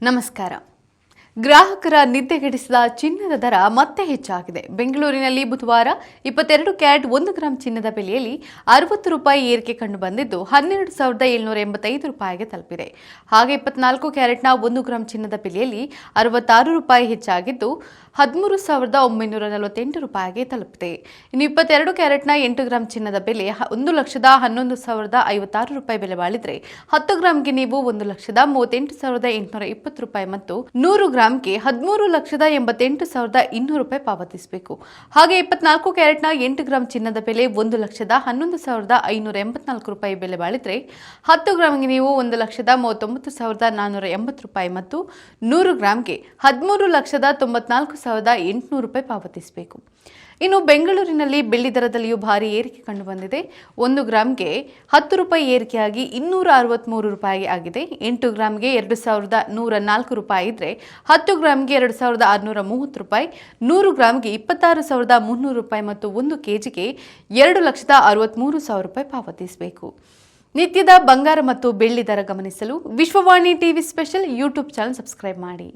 ನಮಸ್ಕಾರ. ಗ್ರಾಹಕರ ನಿದ್ದೆಗೆಡಿಸಿದ ಚಿನ್ನದ ದರ ಮತ್ತೆ ಹೆಚ್ಚಾಗಿದೆ. ಬೆಂಗಳೂರಿನಲ್ಲಿ ಬುಧವಾರ 22 ಕ್ಯಾರೆಟ್ 1 ಗ್ರಾಂ ಚಿನ್ನದ ಬೆಲೆಯಲ್ಲಿ 60 ರೂಪಾಯಿ ಏರಿಕೆ ಕಂಡು ಬಂದಿದ್ದು 12,785 ರೂಪಾಯಿಗೆ ತಲುಪಿದೆ. ಹಾಗೆ 24 ಕ್ಯಾರೆಟ್ನ 1 ಗ್ರಾಂ ಚಿನ್ನದ ಬೆಲೆಯಲ್ಲಿ 66 ರೂಪಾಯಿ ಹೆಚ್ಚಾಗಿದ್ದು 13,948 ರೂಪಾಯಿಗೆ ತಲುಪಿದೆ. ಇನ್ನು 22 ಕ್ಯಾರೆಟ್ನ 8 ಗ್ರಾಂ ಚಿನ್ನದ ಬೆಲೆ 1,11,056 ರೂಪಾಯಿ ಬೆಲೆ ಬಾಳಿದ್ರೆ 10 ಗ್ರಾಂಗೆ ನೀವು 1,38,820 ರೂಪಾಯಿ ಮತ್ತು 100 ಗ್ರಾಂಗೆ 13,88,200 ರೂಪಾಯಿ ಪಾವತಿಸಬೇಕು. ಹಾಗೆ 24 ಕ್ಯಾರೆಟ್ನ 8 ಗ್ರಾಂ ಚಿನ್ನದ ಬೆಲೆ 1,11,584 ರೂಪಾಯಿ ಬೆಲೆ ಬಾಳಿದ್ರೆ 10 ಗ್ರಾಂಗೆ ನೀವು 1,39,480 ರೂಪಾಯಿ ಮತ್ತು 100 ಗ್ರಾಂಗೆ 13,94,800 ರೂಪಾಯಿ ಪಾವತಿಸಬೇಕು. ಇನ್ನು ಬೆಂಗಳೂರಿನಲ್ಲಿ ಬೆಳ್ಳಿ ದರದಲ್ಲಿಯೂ ಭಾರಿ ಏರಿಕೆ ಕಂಡುಬಂದಿದೆ. 1 ಗ್ರಾಂಗೆ 10 ರೂಪಾಯಿ ಏರಿಕೆಯಾಗಿ 263 ರೂಪಾಯಿ ಆಗಿದೆ. 8 ಗ್ರಾಂಗೆ 2,104 ರೂಪಾಯಿ ಇದ್ರೆ 10 ಗ್ರಾಂಗೆ 2,630 ರೂಪಾಯಿ, 100 ಗ್ರಾಂಗೆ 26,300 ರೂಪಾಯಿ ಮತ್ತು 1 ಕೆಜಿಗೆ 2,63,000 ರೂಪಾಯಿ ಪಾವತಿಸಬೇಕು. ನಿತ್ಯದ ಬಂಗಾರ ಮತ್ತು ಬೆಳ್ಳಿ ದರ ಗಮನಿಸಲು Vishwavani TV special YouTube channel subscribe ಮಾಡಿ.